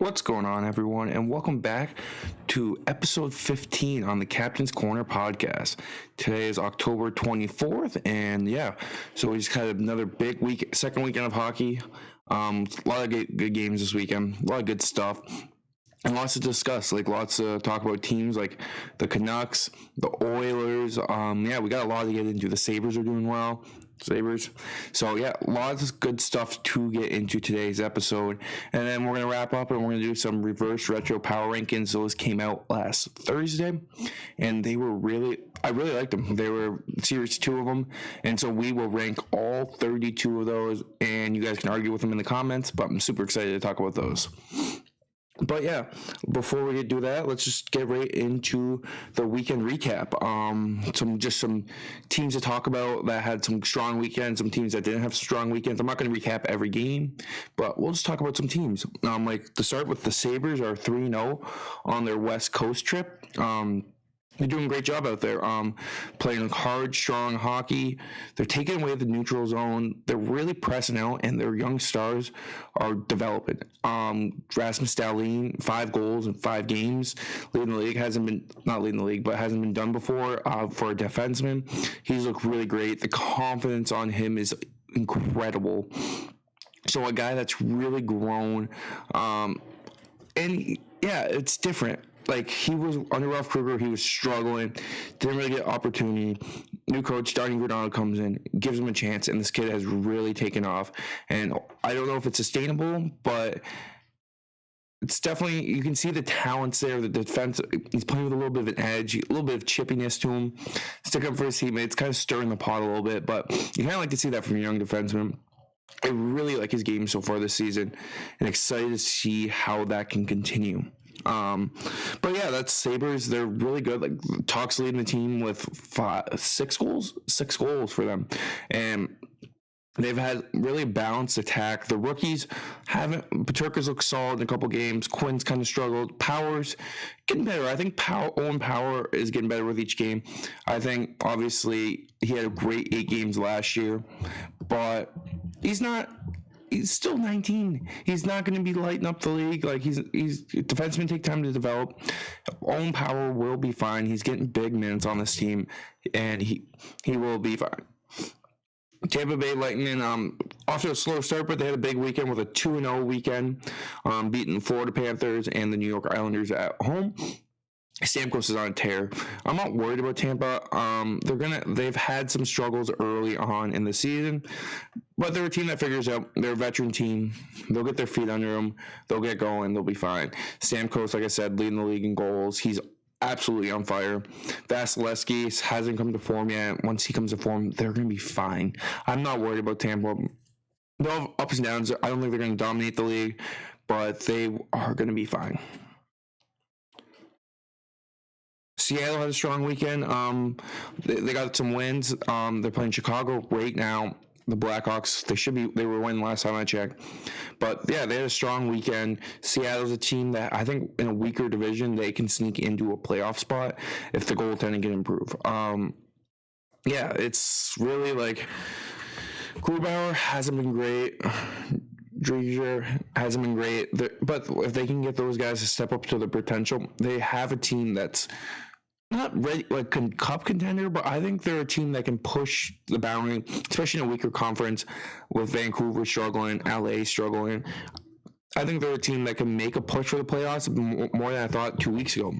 What's going on, everyone, and welcome back to episode 15 on the Captain's Corner podcast. Today is October 24th, and so we just had another big week, second weekend of hockey. A lot of good games this weekend, a lot of good stuff, and lots to discuss, lots to talk about teams like the Canucks, the Oilers. We got a lot to get into. The Sabres are doing well. So lots of good stuff to get into today's episode, and then we're gonna wrap up and we're gonna do some reverse retro power rankings. Those came out last Thursday, and I really liked them. They were series 2 of them, and so we will rank all 32 of those, and you guys can argue with them in the comments. But I'm super excited to talk about those. But before we do that, let's just get right into the weekend recap. Some teams to talk about that had some strong weekends, some teams that didn't have strong weekends. I'm not going to recap every game, but we'll just talk about some teams. To start with, the Sabres are 3-0 on their West Coast trip. They're doing a great job out there, playing hard, strong hockey. They're taking away the neutral zone. They're really pressing out, and their young stars are developing. Rasmus Dahlin, 5 goals in 5 games, leading the league. Hasn't been done before for a defenseman. He's looked really great. The confidence on him is incredible. So a guy that's really grown, it's different. He was under Ralph Kruger, he was struggling, didn't really get opportunity. New coach, Donnie Granado, comes in, gives him a chance, and this kid has really taken off. And I don't know if it's sustainable, but it's definitely, you can see the talents there, the defense. He's playing with a little bit of an edge, a little bit of chippiness to him, stick up for his teammates, kind of stirring the pot a little bit, but you kind of like to see that from a young defenseman. I really like his game so far this season, and excited to see how that can continue. That's Sabres. They're really good. Talk's leading the team with 6 goals for them, and they've had really balanced attack. The rookies Peterka's looked solid in a couple games. Quinn's kind of struggled. Power's getting better. I think Owen Power is getting better with each game. I think obviously he had a great 8 games last year, but he's still 19. He's not going to be lighting up the league. Defensemen take time to develop. Owen Power will be fine. He's getting big minutes on this team, and he will be fine. Tampa Bay Lightning, off to a slow start, but they had a big weekend with a 2-0 weekend, beating Florida Panthers and the New York Islanders at home. Stamkos is on a tear. I'm not worried about Tampa. They've had some struggles early on in the season, but they're a team that figures out. They're a veteran team. They'll get their feet under them. They'll get going. They'll be fine. Stamkos, like I said, leading the league in goals. He's absolutely on fire. Vasilevsky hasn't come to form yet. Once he comes to form, they're going to be fine. I'm not worried about Tampa. They'll have ups and downs. I don't think they're going to dominate the league, but they are going to be fine. Seattle had a strong weekend. They got some wins. They're playing Chicago right now. The Blackhawks, they were winning last time I checked. But they had a strong weekend. Seattle's a team that I think in a weaker division, they can sneak into a playoff spot if the goaltending can improve. It's really Grubauer hasn't been great. Dreger hasn't been great. But if they can get those guys to step up to their potential, they have a team that's not ready, cup contender, but I think they're a team that can push the boundary, especially in a weaker conference with Vancouver struggling, LA struggling. I think they're a team that can make a push for the playoffs more than I thought 2 weeks ago.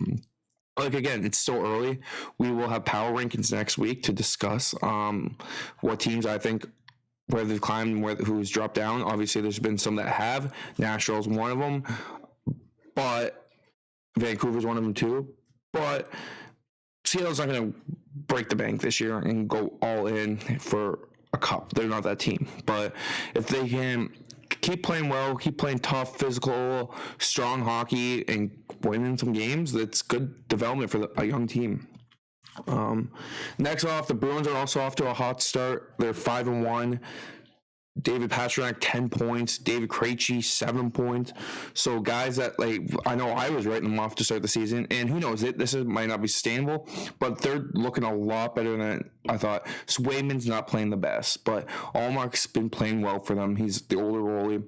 Again, it's still early. We will have power rankings next week to discuss what teams I think, where they've climbed and who's dropped down. Obviously, there's been some that have. Nashville's one of them, but Vancouver's one of them too. But Seattle's not going to break the bank this year and go all in for a cup. They're not that team. But if they can keep playing well, keep playing tough, physical, strong hockey, and winning some games, that's good development for a young team. Next off, the Bruins are also off to a hot start. They're 5-1. David Pastrnak, 10 points. David Krejci, 7 points. So guys that, like, I know I was writing them off to start the season, and who knows, might not be sustainable, but they're looking a lot better than I thought. Swayman's not playing the best, but Allmark's been playing well for them. He's the older goalie,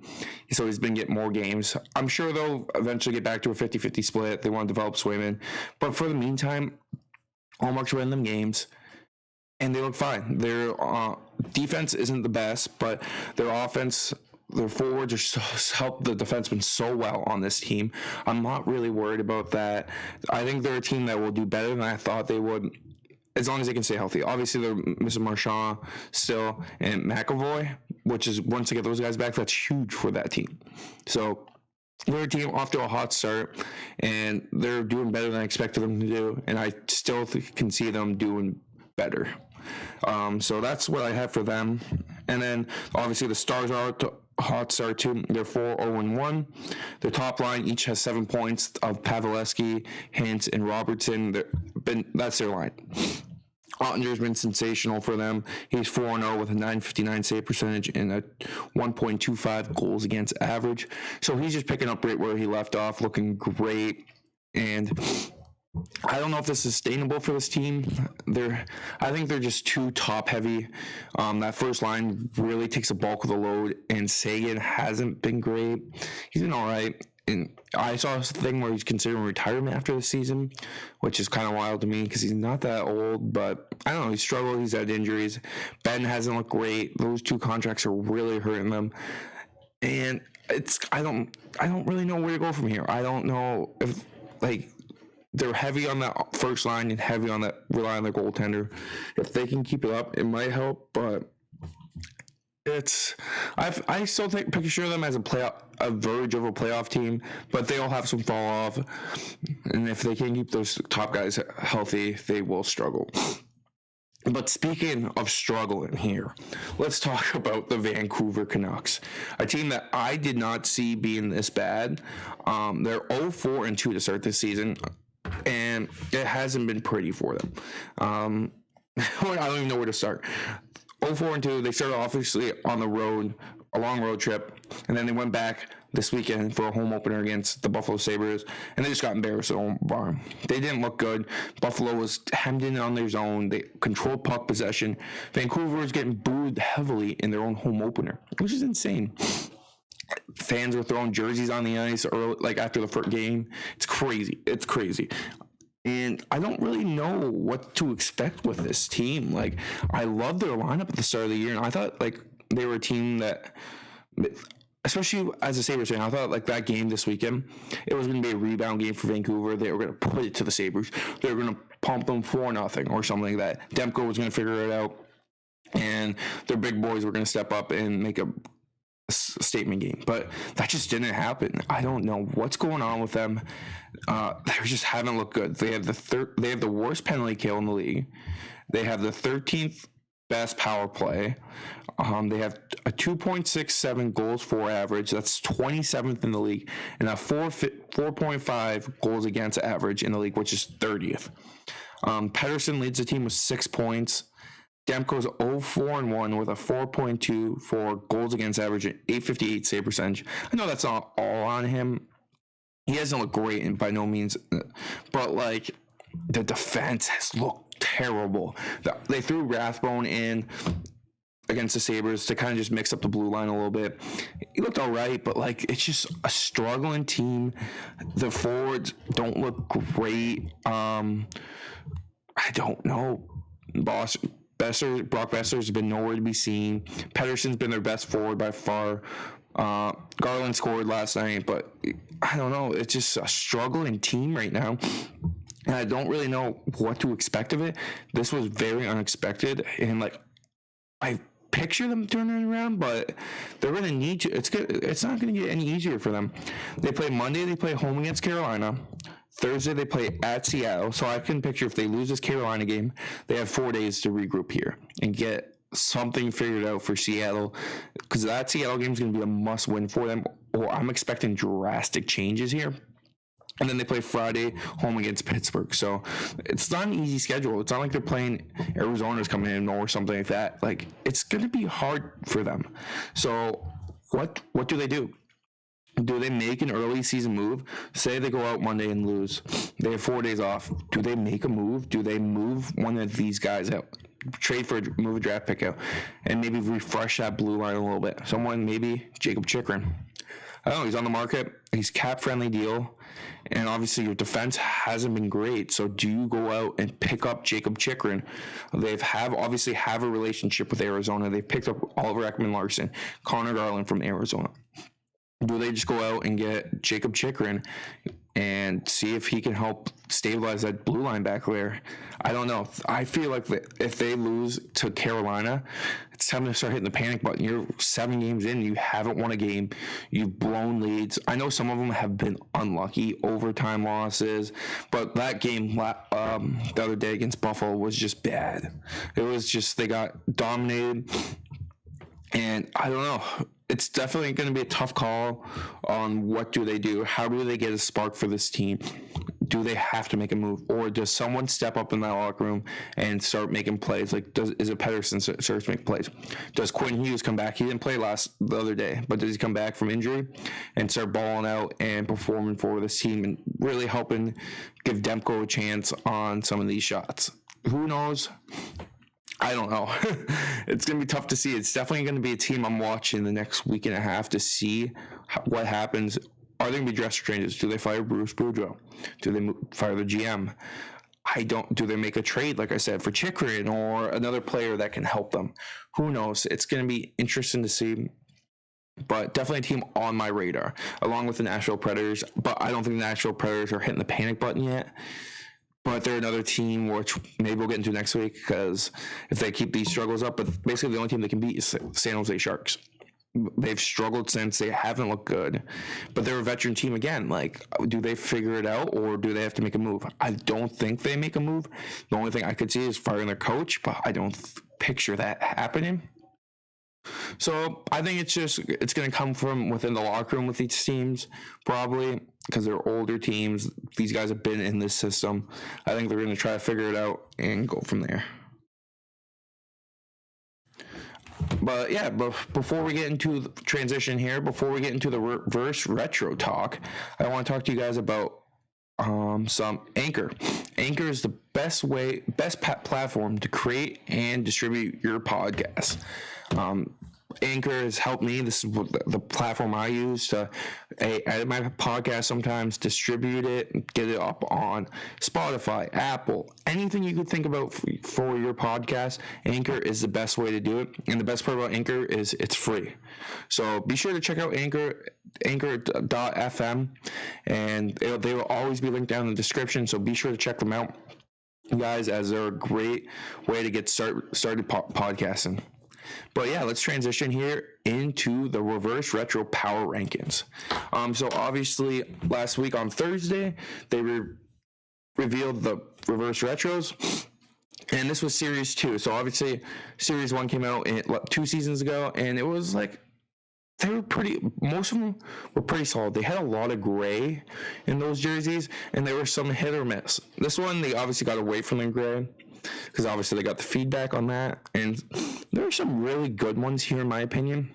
so he's been getting more games. I'm sure they'll eventually get back to a 50-50 split. They want to develop Swayman. But for the meantime, Allmark's winning them games, and they look fine. Their defense isn't the best, but their offense, their forwards are helped the defensemen so well on this team. I'm not really worried about that. I think they're a team that will do better than I thought they would, as long as they can stay healthy. Obviously, they're missing Marchand still and McAvoy, which is, once they get those guys back, that's huge for that team. So they're a team off to a hot start, and they're doing better than I expected them to do, and I still can see them doing better. So that's what I have for them. And then obviously the Stars are hot start too. They're 4-0-1. Their top line each has 7 points of Pavelski, Hintz, and Robertson. That's their line. Ottinger's been sensational for them. He's 4-0 with a .959 save percentage and a 1.25 goals against average. So he's just picking up right where he left off, looking great. And I don't know if this is sustainable for this team. I think they're just too top heavy. That first line really takes a bulk of the load, and Sagan hasn't been great. He's been all right. And I saw this thing where he's considering retirement after the season, which is kind of wild to me because he's not that old, but I don't know. He's struggled. He's had injuries. Ben hasn't looked great. Those two contracts are really hurting them. And I don't really know where to go from here. I don't know if, like, they're heavy on that first line and heavy on that, rely on their goaltender. If they can keep it up, it might help, but I still picture them as a verge of a playoff team, but they'll have some fall off, and if they can't keep those top guys healthy, they will struggle. But speaking of struggling here, let's talk about the Vancouver Canucks, a team that I did not see being this bad. They're 0-4-2 to start this season, and it hasn't been pretty for them. I don't even know where to start. 0-4-2, they started obviously on the road, a long road trip, and then they went back this weekend for a home opener against the Buffalo Sabres, and they just got embarrassed at home bar. They didn't look good. Buffalo was hemmed in on their zone. They controlled puck possession. Vancouver was getting booed heavily in their own home opener, which is insane. Fans were throwing jerseys on the ice early, like after the first game. It's crazy. And I don't really know what to expect with this team. Like, I love their lineup at the start of the year, and I thought, like, they were a team that, especially as a Sabres fan, I thought, like, that game this weekend, it was going to be a rebound game for Vancouver. They were going to put it to the Sabres. They were going to pump them 4-0 or something like that. Demko was going to figure it out, and their big boys were going to step up and make a statement game, but that just didn't happen. I don't know what's going on with them. They just haven't looked good. They have the worst penalty kill in the league. They have the 13th best power play. They have a 2.67 goals for average. That's 27th in the league, and a 4.5 goals against average in the league, which is 30th. Pettersson leads the team with 6 points. Demko's 0-4-1 with a 4.2 for goals against average and 858 save percentage. I know that's not all on him. He hasn't looked great, and by no means, but, like, the defense has looked terrible. They threw Rathbone in against the Sabres to kind of just mix up the blue line a little bit. He looked all right, but, like, it's just a struggling team. The forwards don't look great. I don't know. Brock Besser's been nowhere to be seen. Pettersson's been their best forward by far. Garland scored last night, but I don't know. It's just a struggling team right now, and I don't really know what to expect of it. This was very unexpected, and, like, I picture them turning around, but they're going to need to. It's not going to get any easier for them. They play Monday. They play home against Carolina. Thursday, they play at Seattle. So I can picture if they lose this Carolina game, they have 4 days to regroup here and get something figured out for Seattle, because that Seattle game is going to be a must-win for them, or I'm expecting drastic changes here. And then they play Friday home against Pittsburgh. So it's not an easy schedule. It's not like they're playing Arizona's coming in or something like that. Like, it's going to be hard for them. So what do they do? Do they make an early season move? Say they go out Monday and lose. They have 4 days off. Do they make a move? Do they move one of these guys out? Move a draft pick out, and maybe refresh that blue line a little bit. Someone, maybe Jacob Chikrin. I don't know, he's on the market. He's cap-friendly deal. And obviously your defense hasn't been great. So do you go out and pick up Jacob Chikrin? They obviously have a relationship with Arizona. They picked up Oliver Ekman-Larsson, Connor Garland from Arizona. Do they just go out and get Jacob Chikrin and see if he can help stabilize that blue line back there? I don't know. I feel like if they lose to Carolina, it's time to start hitting the panic button. You're 7 games in. You haven't won a game. You've blown leads. I know some of them have been unlucky, overtime losses, but that game the other day against Buffalo was just bad. It was just they got dominated, and I don't know. It's definitely going to be a tough call on what do they do. How do they get a spark for this team? Do they have to make a move, or does someone step up in that locker room and start making plays? Like, is it Pedersen starts to make plays? Does Quinn Hughes come back? He didn't play the other day, but does he come back from injury and start balling out and performing for this team and really helping give Demko a chance on some of these shots? Who knows? I don't know. It's going to be tough to see. It's definitely going to be a team I'm watching the next week and a half to see what happens. Are there going to be dress changes? Do they fire Bruce Boudreau? Do they fire the GM? Do they make a trade, like I said, for Chikrin or another player that can help them? Who knows? It's going to be interesting to see. But definitely a team on my radar, along with the Nashville Predators. But I don't think the Nashville Predators are hitting the panic button yet. But they're another team, which maybe we'll get into next week, because if they keep these struggles up, but basically the only team they can beat is San Jose Sharks. They've struggled since. They haven't looked good. But they're a veteran team again. Like, do they figure it out, or do they have to make a move? I don't think they make a move. The only thing I could see is firing their coach, but I don't picture that happening. So I think it's going to come from within the locker room with these teams, probably, because they're older teams. These guys have been in this system. I think they're going to try to figure it out and go from there. But yeah, before we get into the transition here, before we get into the reverse retro talk, I want to talk to you guys about some Anchor. Anchor is the best platform to create and distribute your podcast. Anchor has helped me. This is the platform I use to edit my podcast sometimes, distribute it, get it up on Spotify, Apple, anything you could think about for your podcast. Anchor is the best way to do it. And the best part about Anchor is it's free. So be sure to check out anchor.fm, and they will always be linked down in the description. So be sure to check them out, guys, as they're a great way to get started podcasting. But yeah, let's transition here into the reverse retro power rankings. So obviously last week on Thursday, they revealed the reverse retros, and this was series 2. So obviously series 1 came out 2 seasons ago, and it was like, most of them were pretty solid. They had a lot of gray in those jerseys, and there were some hit or miss. This one, they obviously got away from the gray, because obviously they got the feedback on that, and there are some really good ones here in my opinion,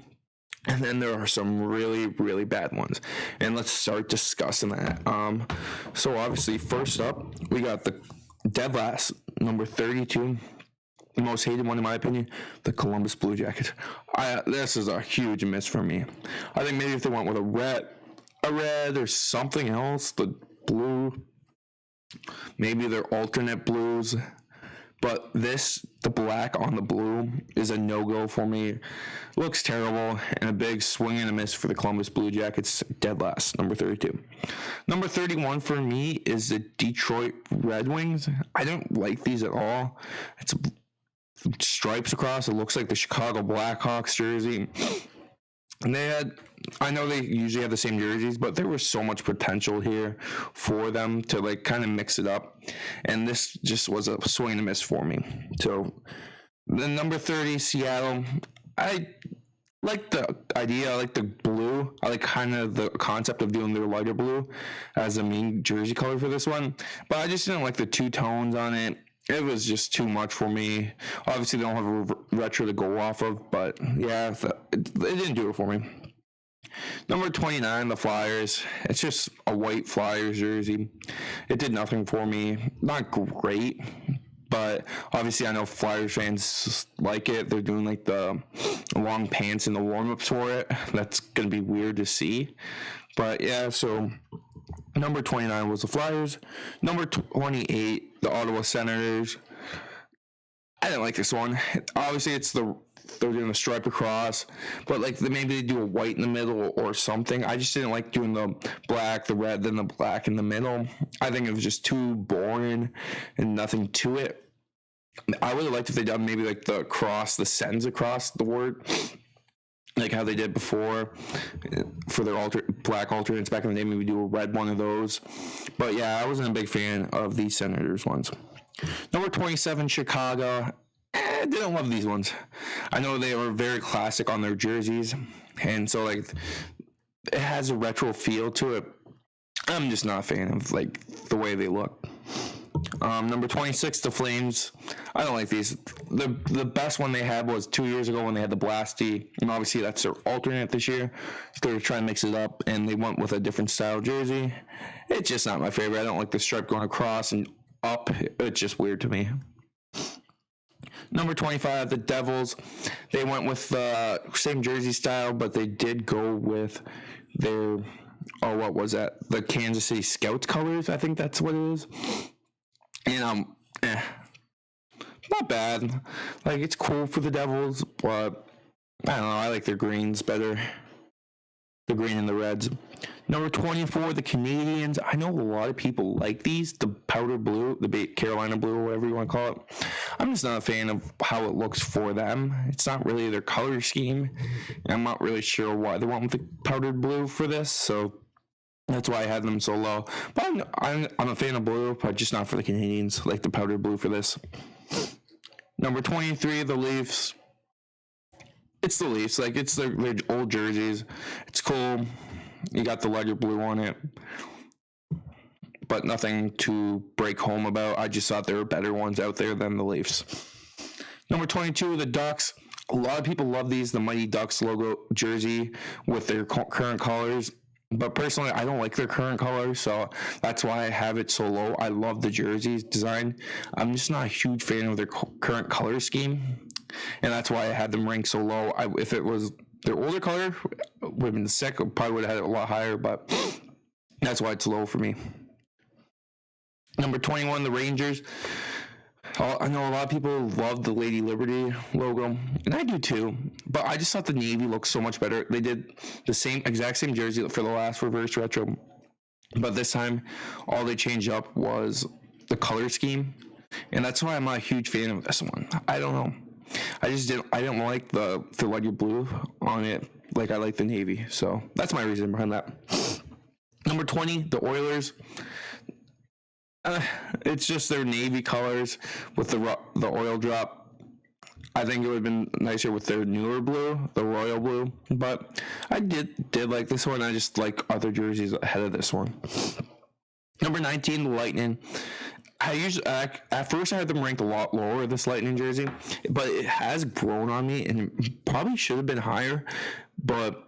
and then there are some really, really bad ones, and let's start discussing that. So obviously first up, we got the dead last, number 32, the most hated one in my opinion, the Columbus Blue Jackets. This is a huge miss for me. I think maybe if they went with a red or something else, the blue, maybe their alternate blues. But the black on the blue is a no-go for me. Looks terrible, and a big swing and a miss for the Columbus Blue Jackets, dead last, number 32. Number 31 for me is the Detroit Red Wings. I don't like these at all. It's stripes across. It looks like the Chicago Blackhawks jersey. And I know they usually have the same jerseys, but there was so much potential here for them to like kind of mix it up. And this just was a swing and a miss for me. So the number 30, Seattle, like the idea, I like the blue. I like kind of the concept of doing their lighter blue as a main jersey color for this one. But I just didn't like the two tones on it. It was just too much for me. Obviously, they don't have a retro to go off of, but yeah, it didn't do it for me. Number 29, the Flyers. It's just a white Flyers jersey. It did nothing for me. Not great, but obviously I know Flyers fans like it. They're doing like the long pants and the warm-ups for it. That's going to be weird to see. But yeah, so number 29 was the Flyers. Number 28, the Ottawa Senators. I didn't like this one. Obviously, they're doing the stripe across, but like maybe they do a white in the middle or something. I just didn't like doing the black, the red, then the black in the middle. I think it was just too boring and nothing to it. I would have liked if they done maybe like the cross, the sends across the word, like how they did before for their black alternates back in the day. Maybe do a red one of those. But yeah, I wasn't a big fan of these Senators ones. Number 27, Chicago. I didn't love these ones. I know they were very classic on their jerseys, and so like it has a retro feel to it. I'm just not a fan of like the way they look. Number 26, the Flames. I don't like these. The best one they had was 2 years ago when they had the Blasty, and obviously that's their alternate this year. So they were trying to mix it up, and they went with a different style jersey. It's just not my favorite. I don't like the stripe going across and up. It's just weird to me. Number 25, the Devils. They went with the same jersey style, but they did go with their, what was that? The Kansas City Scouts colors. I think that's what it is. And not bad. Like, it's cool for the Devils, but I don't know. I like their greens better. The green and the reds. Number 24, the Canadians. I know a lot of people like these, the powder blue, the Carolina blue, or whatever you want to call it. I'm just not a fan of how it looks for them. It's not really their color scheme. I'm not really sure why they went with the powdered blue for this, so that's why I had them so low. But I'm a fan of blue, but just not for the Canadians, like the powdered blue for this. Number 23, the Leafs. It's the Leafs. Like, it's their old jerseys. It's cool. You got the lighter blue on it. But nothing to break home about. I just thought there were better ones out there than the Leafs. Number 22, the Ducks. A lot of people love these, the Mighty Ducks logo jersey with their current colors. But personally, I don't like their current colors, so that's why I have it so low. I love the jersey design. I'm just not a huge fan of their current color scheme. And that's why I had them ranked so low. If it was their older color, would have been sick. Probably would have had it a lot higher, but that's why it's low for me. Number 21, the Rangers. I know a lot of people love the Lady Liberty logo, and I do too, but I just thought the Navy looked so much better. They did the exact same jersey for the last reverse retro, but this time all they changed up was the color scheme, and that's why I'm not a huge fan of this one. I don't know. I didn't like the lighter blue on it like I like the Navy, so that's my reason behind that. Number 20, the Oilers. It's just their navy colors with the oil drop. I think it would have been nicer with their newer blue, the royal blue, but I did like this one. I just like other jerseys ahead of this one. Number 19, the Lightning. At first I had them ranked a lot lower, this Lightning jersey, but it has grown on me, and it probably should have been higher, but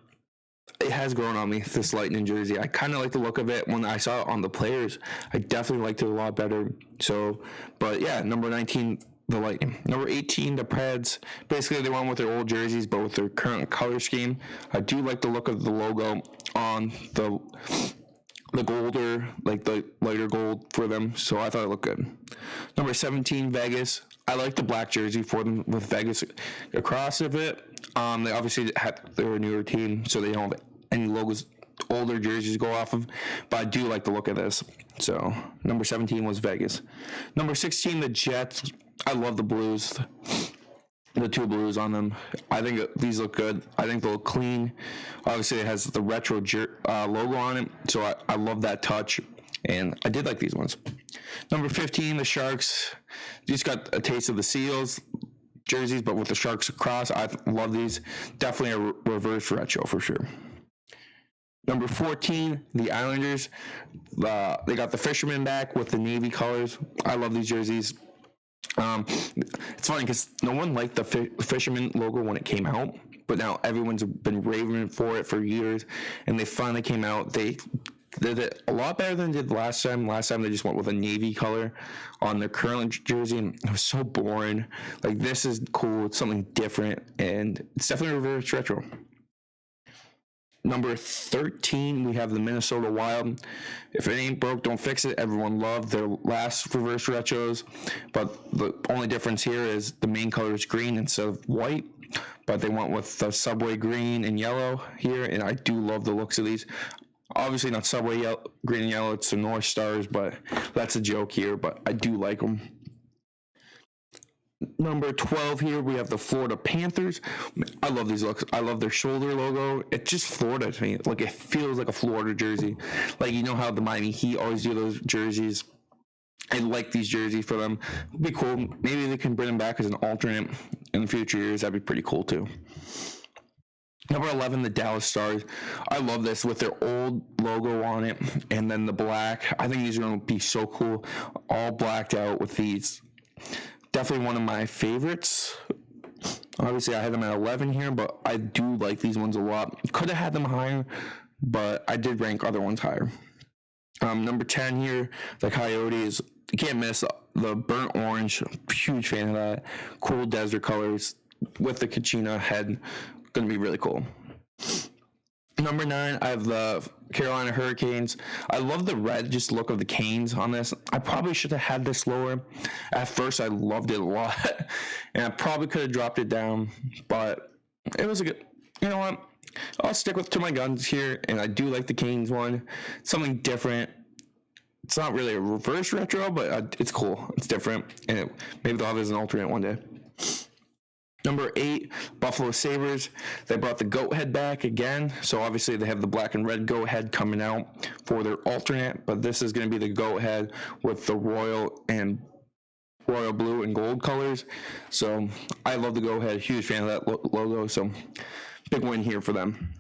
it has grown on me, this Lightning jersey. I kind of like the look of it. When I saw it on the players, I definitely liked it a lot better. So, but yeah, number 19, the Lightning. Number 18, the Preds. Basically, they went with their old jerseys, but with their current color scheme. I do like the look of the logo on the golder, like the lighter gold for them, so I thought it looked good. Number 17, Vegas. I like the black jersey for them with Vegas across of it. They obviously they're a newer team, so they don't have any logos, older jerseys to go off of, but I do like the look of this. So number 17 was Vegas. Number 16, the Jets. I love the blues. The two blues on them. I think these look good. I think they look clean. Obviously, it has the retro logo on it, so I love that touch, and I did like these ones. Number 15, the Sharks. Just got a taste of the Seals. jerseys, but with the Sharks across, I love these. Definitely a reverse retro for sure. Number 14, the Islanders. They got the Fisherman back with the navy colors. I love these jerseys. It's funny because no one liked the Fisherman logo when it came out, but now everyone's been raving for it for years, and they finally came out. They did it a lot better than they did last time. Last time they just went with a navy color on their current jersey, and it was so boring. Like, this is cool. It's something different, and it's definitely a reverse retro. Number 13, we have the Minnesota Wild. If it ain't broke, don't fix it. Everyone loved their last reverse retros, but the only difference here is the main color is green instead of white, but they went with the Subway green and yellow here, and I do love the looks of these. Obviously not Subway yellow, green and yellow, it's the North Stars, but that's a joke here, but I do like them. Number 12 here, we have the Florida Panthers. I love these looks. I love their shoulder logo. It's just Florida to me. Like, it feels like a Florida jersey. Like, you know how the Miami Heat always do those jerseys? I like these jerseys for them. It'd be cool. Maybe they can bring them back as an alternate in the future years. That'd be pretty cool too. Number 11, the Dallas Stars. I love this with their old logo on it and then the black. I think these are going to be so cool. All blacked out with these. Definitely one of my favorites. Obviously, I had them at 11 here, but I do like these ones a lot. Could have had them higher, but I did rank other ones higher. Number 10 here, the Coyotes. You can't miss the burnt orange. Huge fan of that. Cool desert colors with the Kachina head. Going to be really cool. Number 9, I have the Carolina Hurricanes. I love the red just look of the Canes on this. I probably should have had this lower. At first, I loved it a lot, and I probably could have dropped it down, but it was a good, you know what? I'll stick to my guns here, and I do like the Canes one. Something different. It's not really a reverse retro, but it's cool. It's different, and maybe they'll have it as an alternate one day. Number 8, Buffalo Sabres. They brought the goat head back again. So obviously they have the black and red goat head coming out for their alternate, but this is going to be the goat head with the royal blue and gold colors. So I love the goat head. Huge fan of that logo. So big win here for them.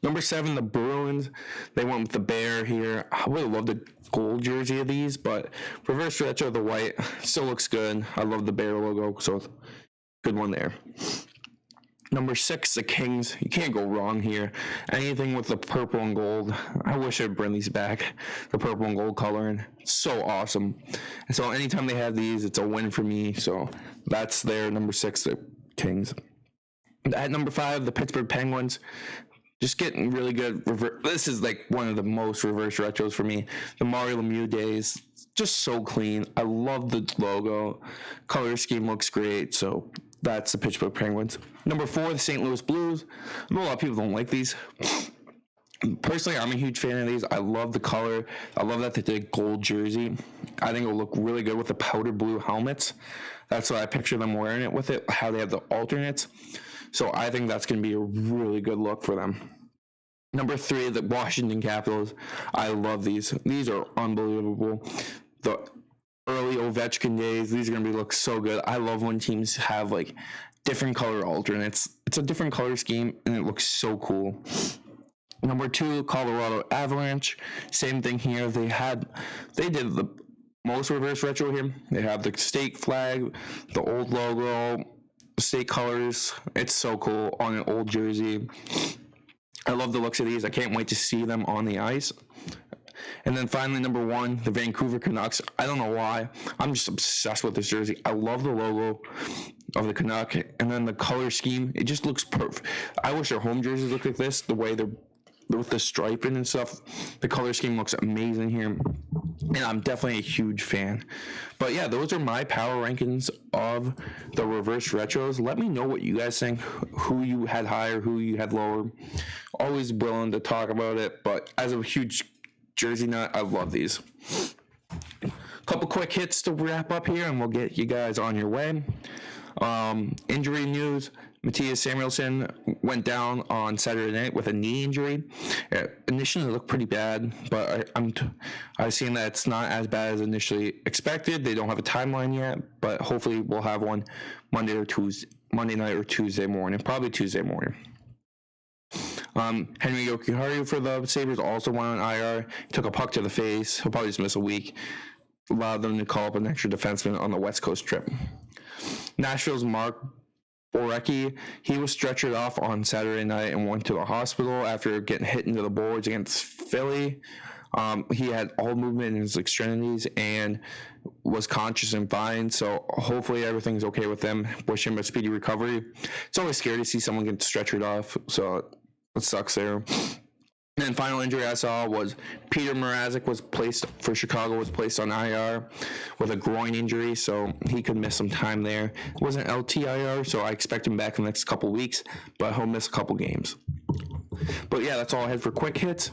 Number 7, the Bruins. They went with the bear here. I really love the gold jersey of these, but reverse retro, the white still looks good. I love the bear logo. So good one there. Number 6, the Kings. You can't go wrong here. Anything with the purple and gold. I wish I'd bring these back. The purple and gold coloring. So awesome. And so anytime they have these, it's a win for me. So that's their number 6, the Kings. At number 5, the Pittsburgh Penguins. Just getting really good. This is like one of the most reverse retros for me. The Mario Lemieux days. Just so clean. I love the logo. Color scheme looks great. So that's the Pittsburgh Penguins. Number 4, the St. Louis Blues. I know a lot of people don't like these. Personally, I'm a huge fan of these. I love the color. I love that they did gold jersey. I think it'll look really good with the powder blue helmets. That's what I picture them wearing it with it, how they have the alternates. So I think that's going to be a really good look for them. Number 3, the Washington Capitals. I love these. These are unbelievable. The early Ovechkin days, these are going to look so good. I love when teams have like different color alternates. It's a different color scheme, and it looks so cool. Number 2, Colorado Avalanche. Same thing here. They did the most reverse retro here. They have the state flag, the old logo, state colors. It's so cool on an old jersey. I love the looks of these. I can't wait to see them on the ice. And then finally, number 1, the Vancouver Canucks. I don't know why. I'm just obsessed with this jersey. I love the logo of the Canuck. And then the color scheme, it just looks perfect. I wish their home jerseys look like this, the way they're with the striping and stuff. The color scheme looks amazing here. And I'm definitely a huge fan. But yeah, those are my power rankings of the reverse retros. Let me know what you guys think, who you had higher, who you had lower. Always willing to talk about it, but as a huge jersey nut, I love these. Couple quick hits to wrap up here, and we'll get you guys on your way. Injury news. Matthias Samuelsson went down on Saturday night with a knee injury. Initially, it looked pretty bad, but I've seen that it's not as bad as initially expected. They don't have a timeline yet, but hopefully we'll have one Monday night or Tuesday morning, probably Tuesday morning. Henry Jokiharju for the Sabres also went on IR. He took a puck to the face. He'll probably just miss a week. Allowed them to call up an extra defenseman on the West Coast trip. Nashville's Mark Borecki, he was stretchered off on Saturday night and went to the hospital after getting hit into the boards against Philly. He had all movement in his extremities and was conscious and fine, so hopefully everything's okay with him. Wish him a speedy recovery. It's always scary to see someone get stretchered off, so it sucks there. And then final injury I saw was Peter Mrazek was placed on IR with a groin injury, so he could miss some time there. It wasn't LTIR, so I expect him back in the next couple weeks, but he'll miss a couple games. But yeah, that's all I had for quick hits.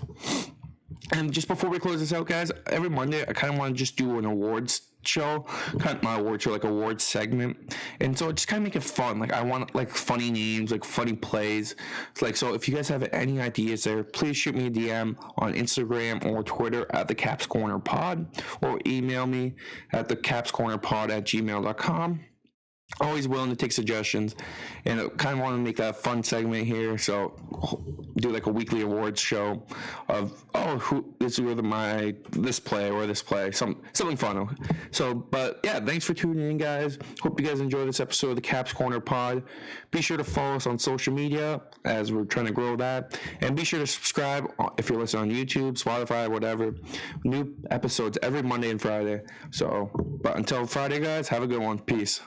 And just before we close this out, guys, every Monday I kind of want to just do an awards show, like awards segment, and so just kind of make it fun. Like I want like funny names, like funny plays. So if you guys have any ideas there, please shoot me a DM on Instagram or Twitter at the Caps Corner Pod, or email me at thecapscornerpod@gmail.com. Always willing to take suggestions, and I kind of want to make that a fun segment here, so do like a weekly awards show of this play, something fun. So, but yeah, thanks for tuning in, guys. Hope you guys enjoyed this episode of the Caps Corner Pod. Be sure to follow us on social media as we're trying to grow that, and be sure to subscribe if you're listening on YouTube, Spotify, whatever. New episodes every Monday and Friday. So, but until Friday, guys, have a good one. Peace.